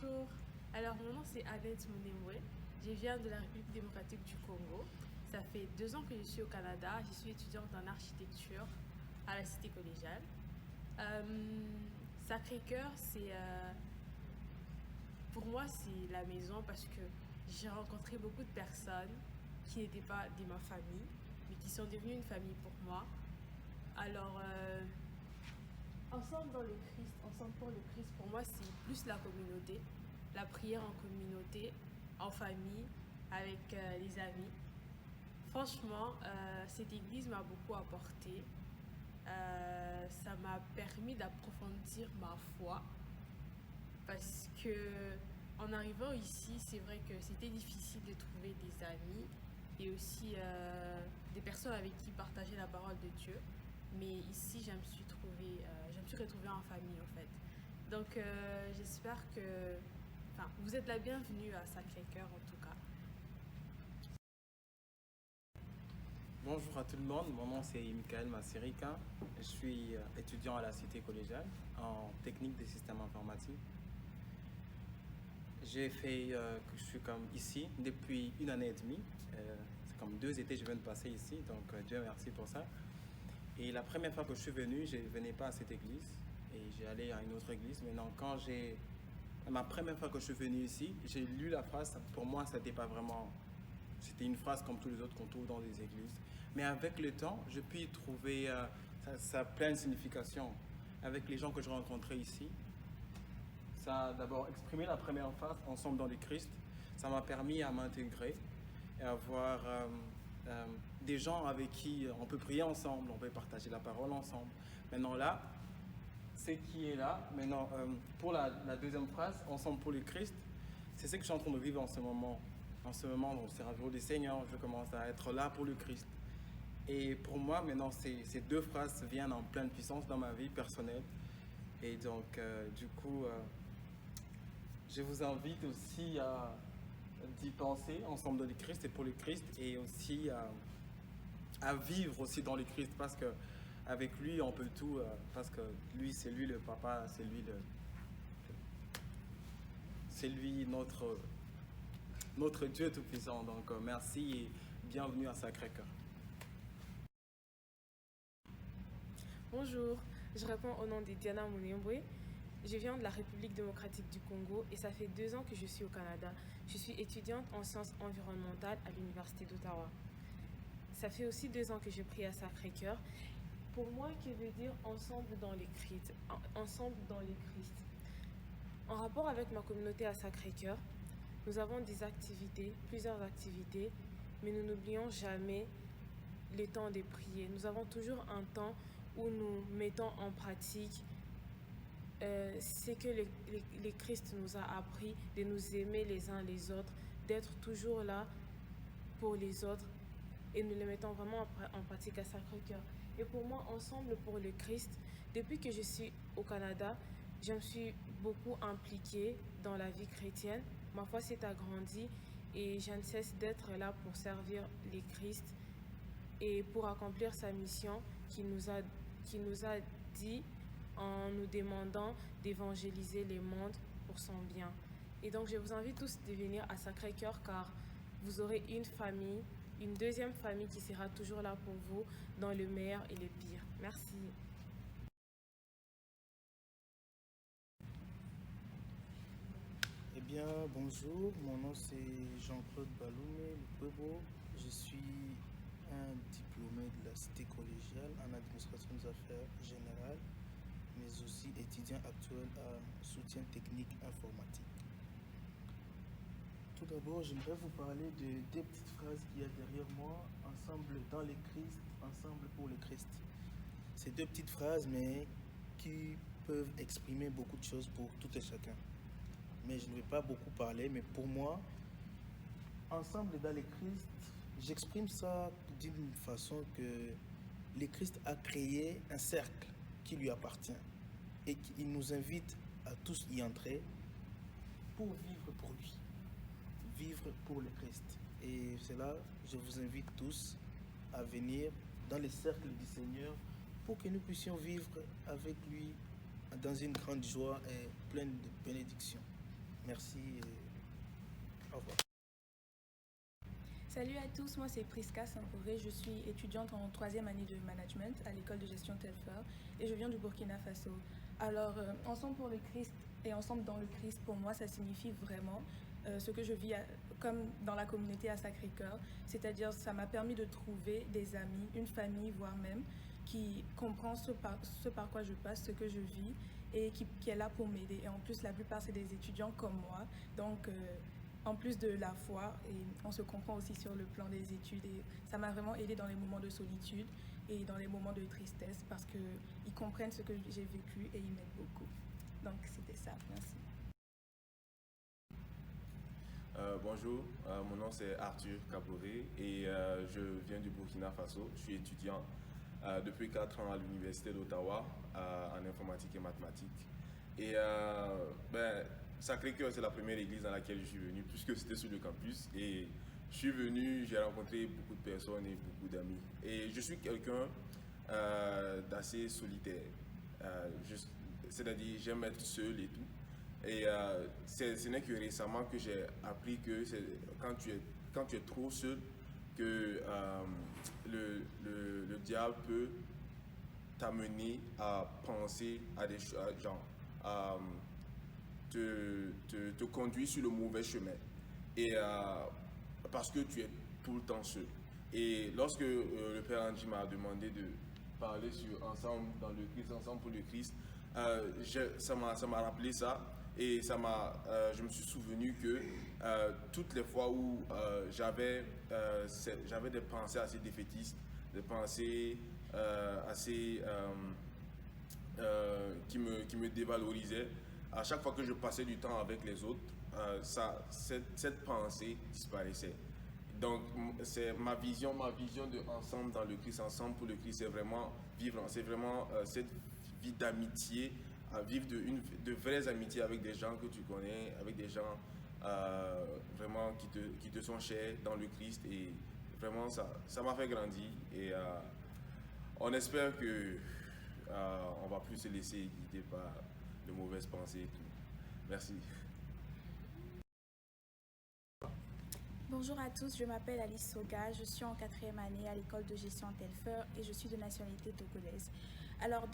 Bonjour, alors mon nom c'est Annette Mounemwe, je viens de la République démocratique du Congo. Ça fait 2 ans que je suis au Canada, je suis étudiante en architecture à la Cité collégiale. Euh, Sacré-Cœur, pour moi c'est la maison parce que j'ai rencontré beaucoup de personnes qui n'étaient pas de ma famille, mais qui sont devenues une famille pour moi. Alors, ensemble dans le Christ, ensemble pour le Christ, pour moi c'est plus la communauté, la prière en communauté, en famille, avec les amis. Franchement, cette église m'a beaucoup apporté. Ça m'a permis d'approfondir ma foi parce que en arrivant ici, c'est vrai que c'était difficile de trouver des amis et aussi des personnes avec qui partager la parole de Dieu. Mais ici, je me suis retrouvée en famille en fait. Donc, j'espère que, enfin, vous êtes la bienvenue à Sacré-Cœur en tout cas. Bonjour à tout le monde, mon nom c'est Michael Massirika, je suis étudiant à la Cité collégiale en technique des systèmes informatiques. J'ai fait que je suis comme ici depuis 1 année et demie, c'est comme 2 étés que je viens de passer ici, donc Dieu merci pour ça. Et la première fois que je suis venu, je ne venais pas à cette église et j'ai allé à une autre église. Maintenant, ma première fois que je suis venu ici, j'ai lu la phrase, pour moi ça n'était pas vraiment. C'était une phrase comme tous les autres qu'on trouve dans des églises. Mais avec le temps, je puis y trouver sa pleine signification. Avec les gens que je rencontrais ici, ça a d'abord exprimé la première phrase, ensemble dans le Christ. Ça m'a permis à m'intégrer et à avoir des gens avec qui on peut prier ensemble, on peut partager la parole ensemble. Maintenant là, c'est qui est là. Maintenant, pour la deuxième phrase, ensemble pour le Christ, c'est ce que je suis en train de vivre en ce moment. En ce moment, au service du Seigneur, je commence à être là pour le Christ. Et pour moi, maintenant, ces 2 phrases viennent en pleine puissance dans ma vie personnelle. Et donc, du coup, je vous invite aussi à d'y penser ensemble dans le Christ et pour le Christ, et aussi à vivre aussi dans le Christ, parce que avec lui, on peut tout, parce que lui, c'est lui le papa, c'est lui notre Dieu Tout-Puissant. Donc, merci et bienvenue à Sacré-Cœur. Bonjour, je réponds au nom de Diana Mounemwe. Je viens de la République démocratique du Congo et ça fait 2 ans que je suis au Canada. Je suis étudiante en sciences environnementales à l'Université d'Ottawa. Ça fait aussi 2 ans que je prie à Sacré-Cœur. Pour moi, que veut dire ensemble dans les Christ, ensemble dans les Christ. En rapport avec ma communauté à Sacré-Cœur, nous avons des activités, plusieurs activités, mais nous n'oublions jamais le temps de prier. Nous avons toujours un temps où nous mettons en pratique ce que le Christ nous a appris, de nous aimer les uns les autres, d'être toujours là pour les autres, et nous le mettons vraiment en pratique à Sacré-Cœur. Et pour moi, ensemble pour le Christ, depuis que je suis au Canada, je me suis beaucoup impliquée dans la vie chrétienne. Ma foi s'est agrandie et je ne cesse d'être là pour servir le Christ et pour accomplir sa mission qui nous a dit en nous demandant d'évangéliser les mondes pour son bien. Et donc je vous invite tous de venir à Sacré-Cœur car vous aurez une famille, une deuxième famille qui sera toujours là pour vous dans le meilleur et le pire. Merci. Eh bien, bonjour, mon nom c'est Jean-Claude Baloumé Lukwebo. Je suis un diplômé de la Cité collégiale en administration des affaires générales, mais aussi étudiant actuel en soutien technique informatique. Tout d'abord, j'aimerais vous parler de 2 petites phrases qu'il y a derrière moi, ensemble dans le Christ, ensemble pour le Christ. Ces 2 petites phrases, mais qui peuvent exprimer beaucoup de choses pour tout et chacun. Mais je ne vais pas beaucoup parler, mais pour moi, ensemble dans le Christ, j'exprime ça d'une façon que le Christ a créé un cercle qui lui appartient et qu'il nous invite à tous y entrer pour vivre pour lui, vivre pour le Christ. Et c'est là, je vous invite tous à venir dans le cercle du Seigneur pour que nous puissions vivre avec lui dans une grande joie et pleine de bénédictions. Merci et au revoir. Salut à tous, moi c'est Priska Samporé, je suis étudiante en 3e année de management à l'école de gestion Telfort et je viens du Burkina Faso. Alors, ensemble pour le Christ et ensemble dans le Christ, pour moi, ça signifie vraiment ce que je vis comme dans la communauté à Sacré-Cœur, c'est-à-dire ça m'a permis de trouver des amis, une famille, voire même, qui comprend ce par quoi je passe, ce que je vis et qui est là pour m'aider. Et en plus, la plupart, c'est des étudiants comme moi, donc en plus de la foi, et on se comprend aussi sur le plan des études et ça m'a vraiment aidé dans les moments de solitude et dans les moments de tristesse parce qu'ils comprennent ce que j'ai vécu et ils m'aident beaucoup. Donc c'était ça, merci. Bonjour, mon nom c'est Arthur Kaboré et je viens du Burkina Faso. Je suis étudiant depuis 4 ans à l'Université d'Ottawa en informatique et mathématiques. Et Sacré-Cœur, c'est la première église dans laquelle je suis venu, puisque c'était sur le campus. Et je suis venu, j'ai rencontré beaucoup de personnes et beaucoup d'amis. Et je suis quelqu'un d'assez solitaire. C'est-à-dire, j'aime être seul et tout. Et ce n'est que récemment que j'ai appris que quand tu es trop seul, que le diable peut t'amener à penser à des choses, genre, te conduire sur le mauvais chemin. Et parce que tu es tout le temps seul. Et lorsque le Père Andy m'a demandé de parler sur Ensemble dans le Christ, Ensemble pour le Christ, ça m'a rappelé ça. Et je me suis souvenu que toutes les fois où j'avais des pensées assez défaitistes, des pensées qui me dévalorisaient, à chaque fois que je passais du temps avec les autres, cette pensée disparaissait. Donc, c'est ma vision de Ensemble dans le Christ, Ensemble pour le Christ, c'est vraiment cette vie d'amitié, à vivre de vraies amitiés avec des gens que tu connais, avec des gens vraiment qui te sont chers dans le Christ. Et vraiment, ça m'a fait grandir. Et on espère que on va plus se laisser guider par de mauvaises pensées et tout. Merci. Bonjour à tous, je m'appelle Alice Soga, je suis en 4e année à l'école de gestion Telfort et je suis de nationalité togolaise. Alors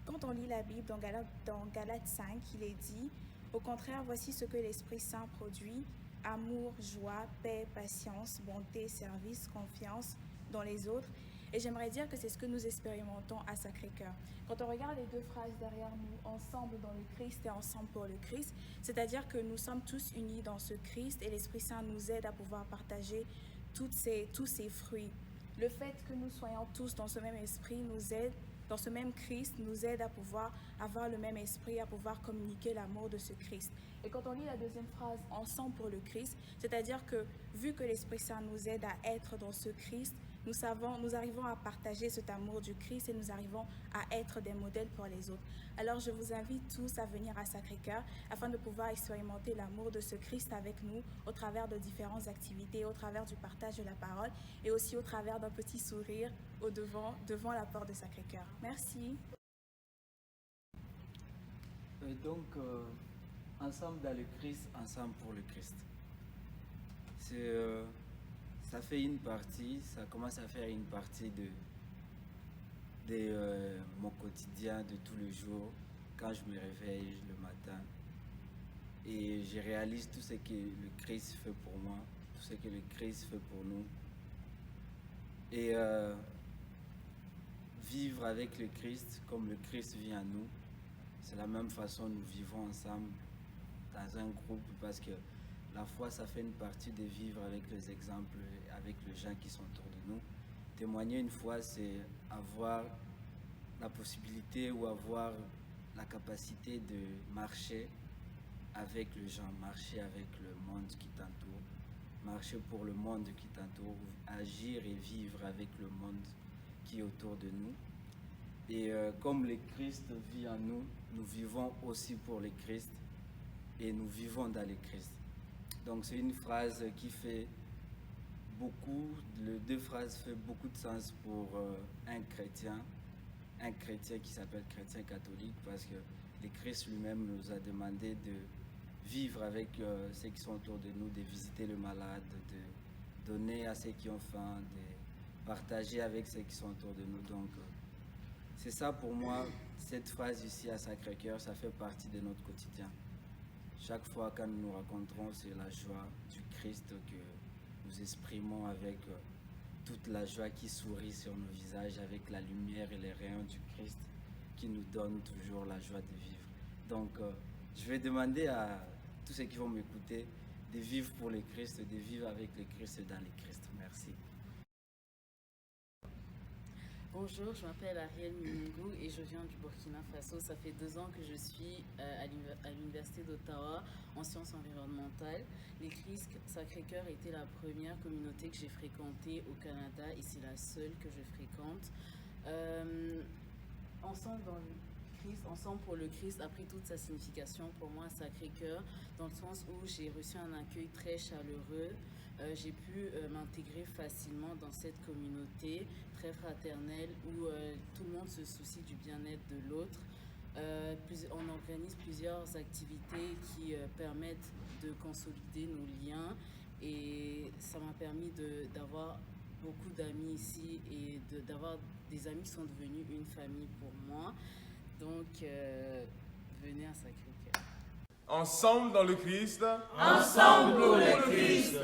quand on lit la Bible dans Galates 5, il est dit « Au contraire, voici ce que l'Esprit Saint produit, amour, joie, paix, patience, bonté, service, confiance dans les autres. » Et j'aimerais dire que c'est ce que nous expérimentons à Sacré-Cœur. Quand on regarde les 2 phrases derrière nous, ensemble dans le Christ et ensemble pour le Christ, c'est-à-dire que nous sommes tous unis dans ce Christ et l'Esprit Saint nous aide à pouvoir partager tous ces fruits. Le fait que nous soyons tous dans ce même esprit nous aide, dans ce même Christ, nous aide à pouvoir avoir le même esprit, à pouvoir communiquer l'amour de ce Christ. Et quand on lit la 2e phrase, ensemble pour le Christ, c'est-à-dire que vu que l'Esprit Saint nous aide à être dans ce Christ, nous arrivons à partager cet amour du Christ et nous arrivons à être des modèles pour les autres. Alors je vous invite tous à venir à Sacré-Cœur afin de pouvoir expérimenter l'amour de ce Christ avec nous au travers de différentes activités, au travers du partage de la parole et aussi au travers d'un petit sourire devant la porte de Sacré-Cœur. Merci. Donc, ensemble dans le Christ, ensemble pour le Christ. Ça fait une partie, ça commence à faire une partie de mon quotidien de tous les jours quand je me réveille le matin et je réalise tout ce que le Christ fait pour moi, tout ce que le Christ fait pour nous. Et vivre avec le Christ comme le Christ vit en nous, c'est la même façon nous vivons ensemble dans un groupe parce que la foi, ça fait une partie de vivre avec les exemples, avec les gens qui sont autour de nous. Témoigner une foi, c'est avoir la possibilité ou avoir la capacité de marcher avec les gens, marcher avec le monde qui t'entoure, marcher pour le monde qui t'entoure, agir et vivre avec le monde qui est autour de nous. Et comme le Christ vit en nous, nous vivons aussi pour le Christ et nous vivons dans le Christ. Donc c'est une phrase qui fait beaucoup, les 2 phrases font beaucoup de sens pour un chrétien qui s'appelle chrétien catholique parce que le Christ lui-même nous a demandé vivre avec ceux qui sont autour de nous, de visiter le malade, de donner à ceux qui ont faim, de partager avec ceux qui sont autour de nous. Donc, c'est ça pour moi, cette phrase ici à Sacré-Cœur, ça fait partie de notre quotidien. Chaque fois quand nous nous rencontrons, c'est la joie du Christ que nous exprimons avec toute la joie qui sourit sur nos visages, avec la lumière et les rayons du Christ qui nous donnent toujours la joie de vivre. Donc, je vais demander à tous ceux qui vont m'écouter de vivre pour le Christ, de vivre avec le Christ dans le Christ. Merci. Bonjour, je m'appelle Ariel Mungu et je viens du Burkina Faso. Ça fait 2 ans que je suis à l'Université d'Ottawa en sciences environnementales. L'Église Sacré-Cœur était la première communauté que j'ai fréquentée au Canada et c'est la seule que je fréquente. Ensemble dans le Christ, ensemble pour le Christ a pris toute sa signification pour moi Sacré-Cœur, dans le sens où j'ai reçu un accueil très chaleureux. J'ai pu m'intégrer facilement dans cette communauté très fraternelle où tout le monde se soucie du bien-être de l'autre. On organise plusieurs activités qui permettent de consolider nos liens et ça m'a permis d'avoir beaucoup d'amis ici et d'avoir des amis qui sont devenus une famille pour moi. Donc, venez à Sacré-Cœur. Ensemble dans le Christ. Ensemble pour le Christ.